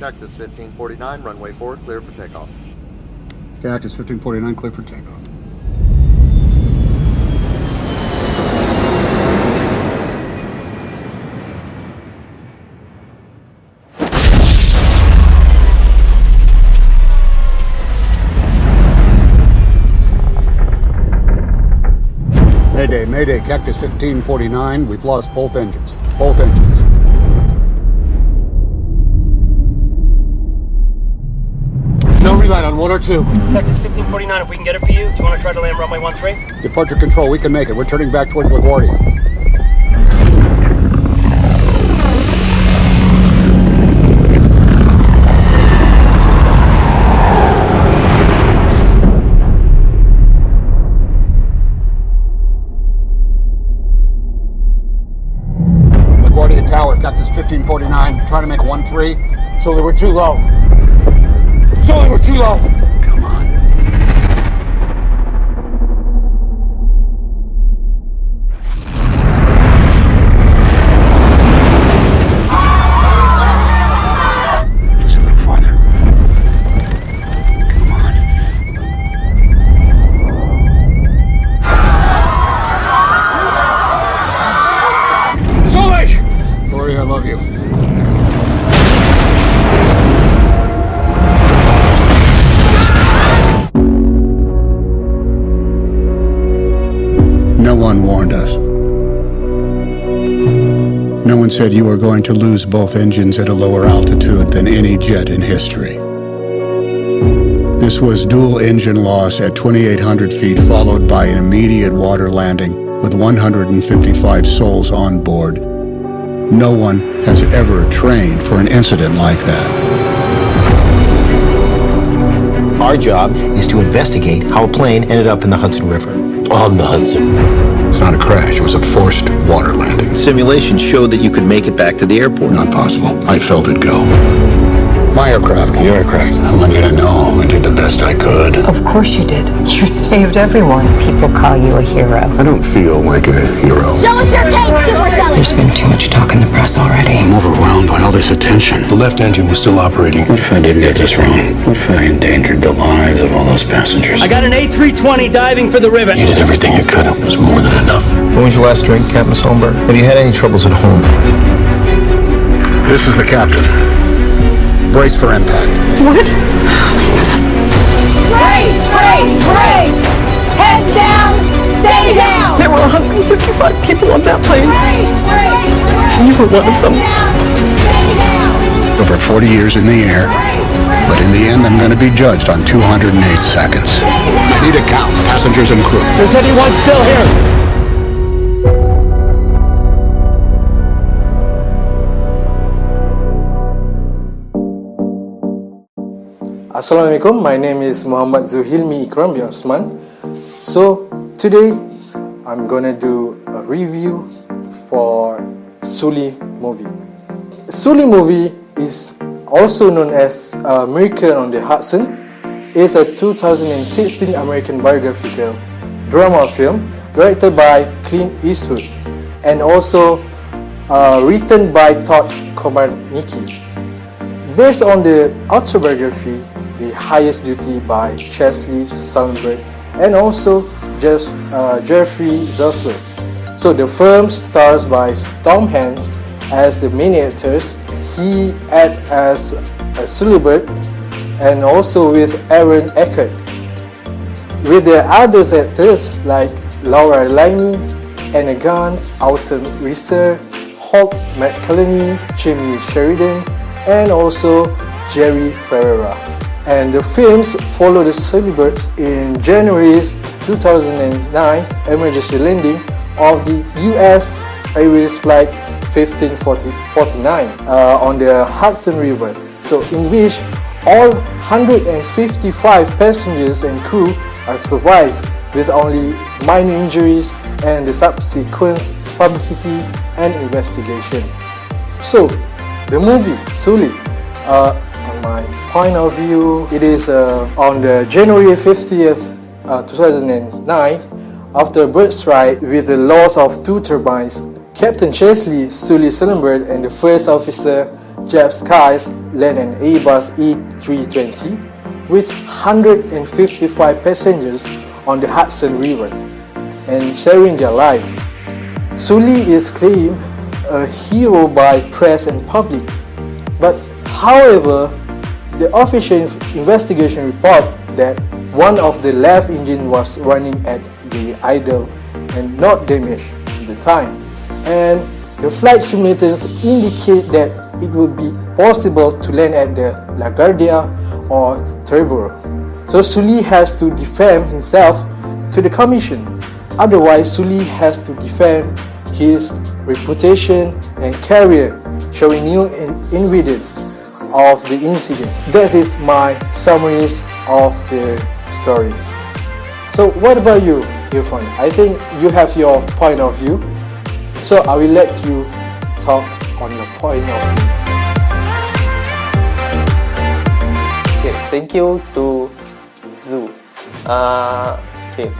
Cactus 1549, runway 4, clear for takeoff. Cactus 1549, clear for takeoff. Mayday, Mayday, Cactus 1549, we've lost both engines. Both engines. No relight on 1 or 2. Cactus 1549, if we can get it for you, do you want to try to land runway 13? Departure control, we can make it. We're turning back towards LaGuardia. LaGuardia Tower, Cactus 1549, trying to make 13. Sully, we're too low. Sully, we're too low. Come on. Just a little farther. Come on. Sully! Lori, I love you. No one warned us. No one said you were going to lose both engines at a lower altitude than any jet in history. This was dual engine loss at 2,800 feet, followed by an immediate water landing with 155 souls on board. No one has ever trained for an incident like that. Our job is to investigate how a plane ended up in the Hudson River. On the Hudson. It's not a crash, it was a forced water landing. Simulations showed that you could make it back to the airport. Not possible. I felt it go. My aircraft. Your aircraft. I want you to know I did the best I could. Of course you did. You saved everyone. People call you a hero. I don't feel like a hero. Show us your cake, Super Sully! There's been too much talk in the press already. I'm overwhelmed by all this attention. The left engine was still operating. What if I did get this wrong? What if I endangered the lives of all those passengers? I got an A320 diving for the river. You did everything you could. It was more than enough. When was your last drink, Captain Solberg? Have you had any troubles at home? This is the captain. Brace for impact. What? Brace, brace, brace! Heads down, stay down! There were 155 people on that plane. Brace, brace, brace! You were one of them. Stay down! Over 40 years in the air, but in the end I'm going to be judged on 208 seconds. Need a count, passengers and crew. Is anyone still here? Assalamualaikum, my name is Muhammad Zuhilmi Ikram bin Osman. So today I'm gonna do a review for Sully movie. Sully movie is also known as Miracle on the Hudson. It's a 2016 American biographical drama film directed by Clint Eastwood and also written by Todd Komarnicki. Based on the autobiography The Highest Duty by Chesley Sullenberg and also Jeffrey Zussler. So the film stars by Tom Hanks as the main actors. He acted as Sullenberg and also with Aaron Eckhart. With the other actors like Laura Linney, Anna Gunn, Autumn Reeser, Holt McCallany, Jamie Sheridan, and also Jerry Ferrera. And the films follow the Sullenbergs in January 2009 emergency landing of the US Airways Flight 1549 on the Hudson River. So in which all 155 passengers and crew are survived with only minor injuries and the subsequent publicity and investigation. So the movie Sully, on my point of view, it is on the January 50th, 2009, after a bird strike with the loss of 2 turbines, Captain Chesley Sully Sullenberg and the first officer Jeff Skies led an Airbus A320 with 155 passengers on the Hudson River and sharing their life. Sully is claimed a hero by press and public, but however, the official investigation report that one of the left engine was running at the idle and not damaged at the time, and the flight simulators indicate that it would be possible to land at the LaGuardia or Trevor. So Sully has to defend himself to the commission. Otherwise, Sully has to defend his reputation and career, showing new evidence of the incidents. That is my summaries of the stories. So what about you, Irfan? I think you have your point of view. So I will let you talk on your point of view. Okay, thank you to Zu.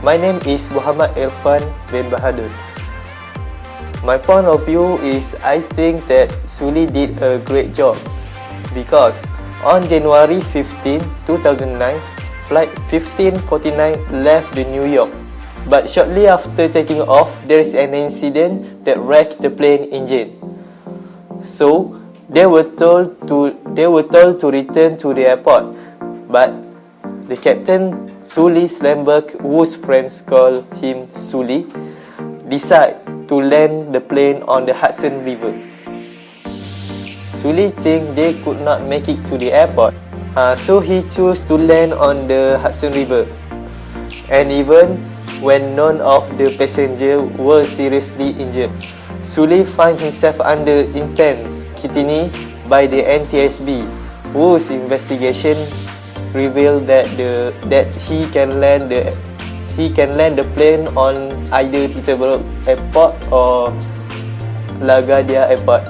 My name is Muhammad Irfan bin Bahadur. My point of view is I think that Sully did a great job because on January 15, 2009, Flight 1549 left the New York. But shortly after taking off, there is an incident that wrecked the plane engine. So they were told to return to the airport, but the captain Sully Slemberg, whose friends call him Sully, decided to land the plane on the Hudson River. Sully think they could not make it to the airport, so he chose to land on the Hudson River. And even when none of the passengers were seriously injured, Sully found himself under intense scrutiny by the NTSB, whose investigation revealed that he can land the plane on either Teterboro Airport or LaGuardia Airport.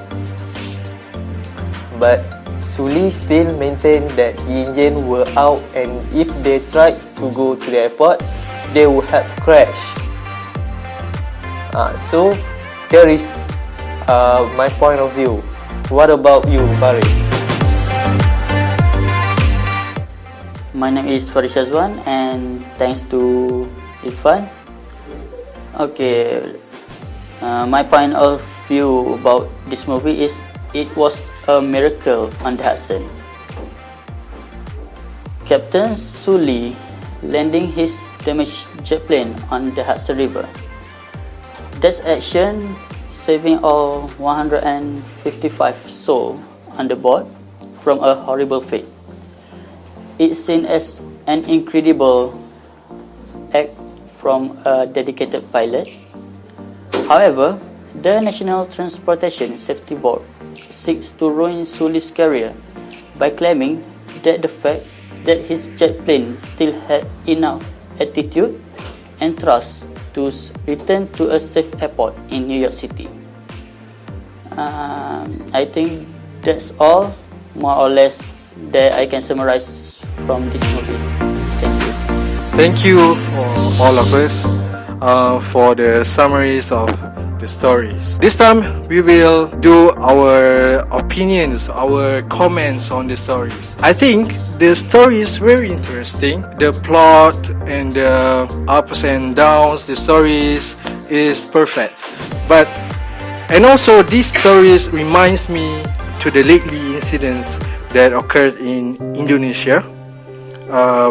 But Sully still maintained that the engine were out, and if they tried to go to the airport, they would have crashed. So there is my point of view. What about you, Faris? My name is Faris Shazwan, and thanks to Irfan. Okay, my point of view about this movie is it was a miracle on the Hudson. Captain Sully landing his damaged jet plane on the Hudson River. That action saving all 155 souls on the board from a horrible fate. It's seen as an incredible act from a dedicated pilot. However, the National Transportation Safety Board seeks to ruin Sully's career by claiming that the fact that his jet plane still had enough altitude and thrust to return to a safe airport in New York City. I think that's all, more or less, that I can summarize from this movie. Thank you. Thank you for all of us for the summaries of the stories. This time we will do our opinions, our comments on the stories. I think the story is very interesting. The plot and the ups and downs, the stories is perfect. And also these stories reminds me to the lately incidents that occurred in Indonesia,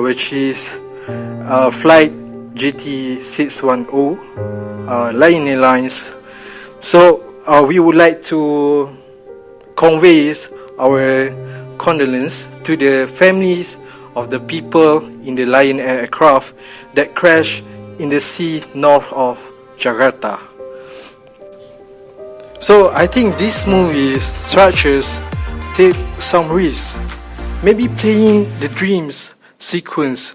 which is flight GT610 Lion Airlines. So we would like to convey our condolence to the families of the people in the Lion Air aircraft that crashed in the sea north of Jakarta. So I think this movie's structures take some risks, maybe playing the dreams sequence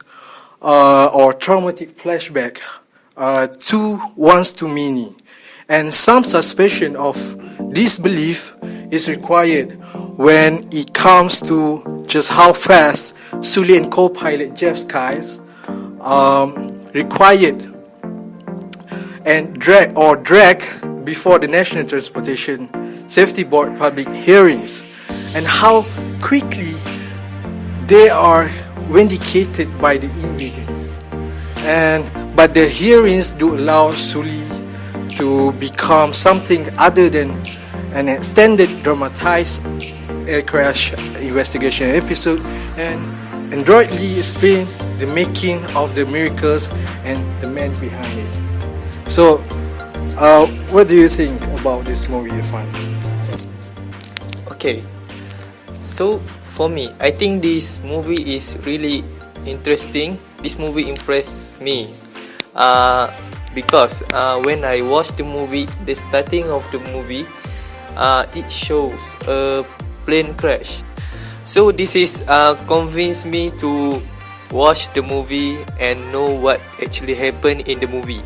or traumatic flashback once too many, and some suspicion of disbelief is required when it comes to just how fast Sully and co-pilot Jeff Skies required and drag before the National Transportation Safety Board public hearings, and how quickly they are vindicated by the ingredients. But the hearings do allow Sully to become something other than an extended dramatized air crash investigation episode, and adroitly explain the making of the miracles and the man behind it. So, what do you think about this movie, Irfan? Okay, so for me, I think this movie is really interesting. This movie impressed me because when I watched the movie, the starting of the movie, it shows a plane crash. So this is convinced me to watch the movie and know what actually happened in the movie.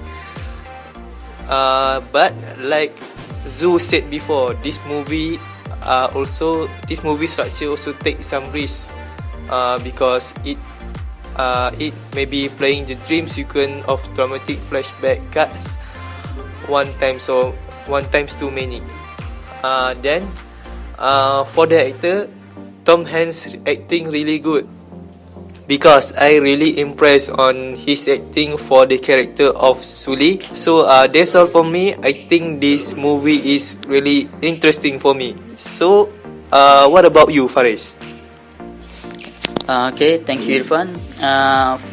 But like Zu said before, this movie structure also take some risks because it may be playing the dream sequence of dramatic flashback cuts one times too many. Then for the actor, Tom Hanks acting really good because I really impressed on his acting for the character of Sully. So that's all for me. I think this movie is really interesting for me. So what about you, Faris? Okay, thank you, Irfan.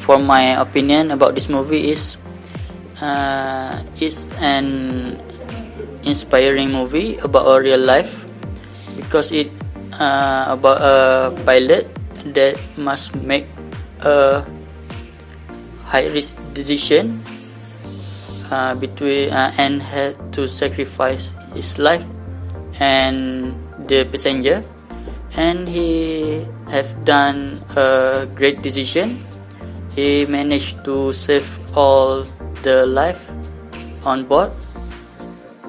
For my opinion about this movie is it's an inspiring movie about our real life because it about a pilot that must make a high risk decision between and had to sacrifice his life and the passenger, and he have done a great decision. He managed to save all the life on board,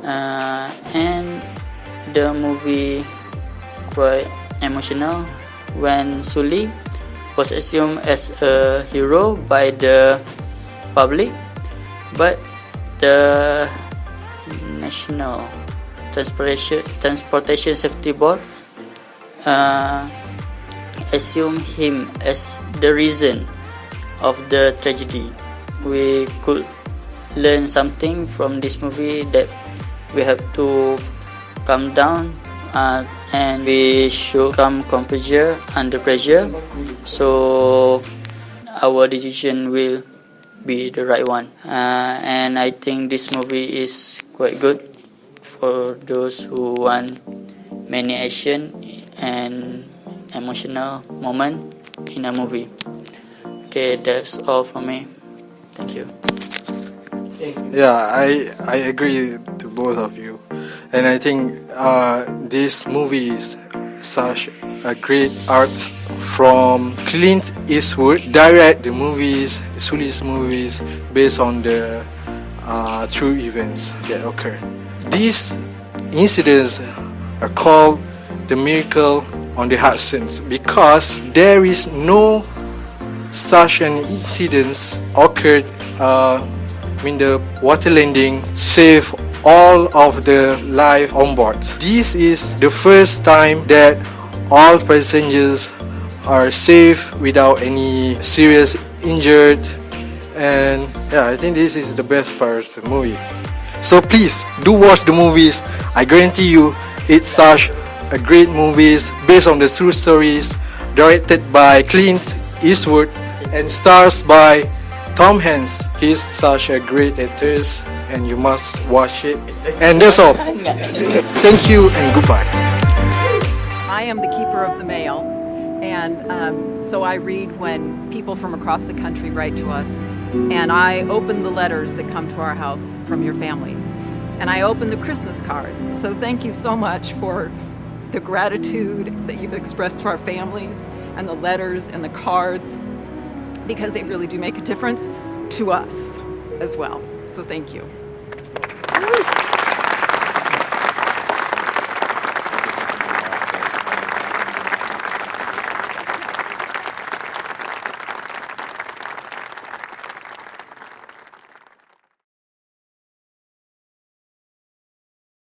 and the movie quite emotional when Sully was assumed as a hero by the public, but the National Transportation Safety Board assumed him as the reason of the tragedy. We could learn something from this movie, that we have to calm down and we should come composure under pressure, so our decision will be the right one. And I think this movie is quite good for those who want many action and emotional moment in a movie. Okay, that's all from me. Thank you. Yeah, I agree to both of you, and I think this movie is such a great art from Clint Eastwood. Direct the movies, Sully's movies, based on the true events that occurred. These incidents are called the miracle on the Hudson because there is no such an incident occurred when the water landing saved all of the life on board. This is the first time that all passengers are safe without any serious injured, and yeah, I think this is the best part of the movie. So please do watch the movies. I guarantee you it's such a great movies based on the true stories, directed by Clint Eastwood and stars by Tom Hanks. He's such a great actor and you must watch it. And that's all. Thank you and goodbye. I am the keeper of the mail, and so I read when people from across the country write to us, and I open the letters that come to our house from your families, and I open the Christmas cards. So thank you so much for the gratitude that you've expressed to our families, and the letters and the cards, because they really do make a difference to us as well. So thank you.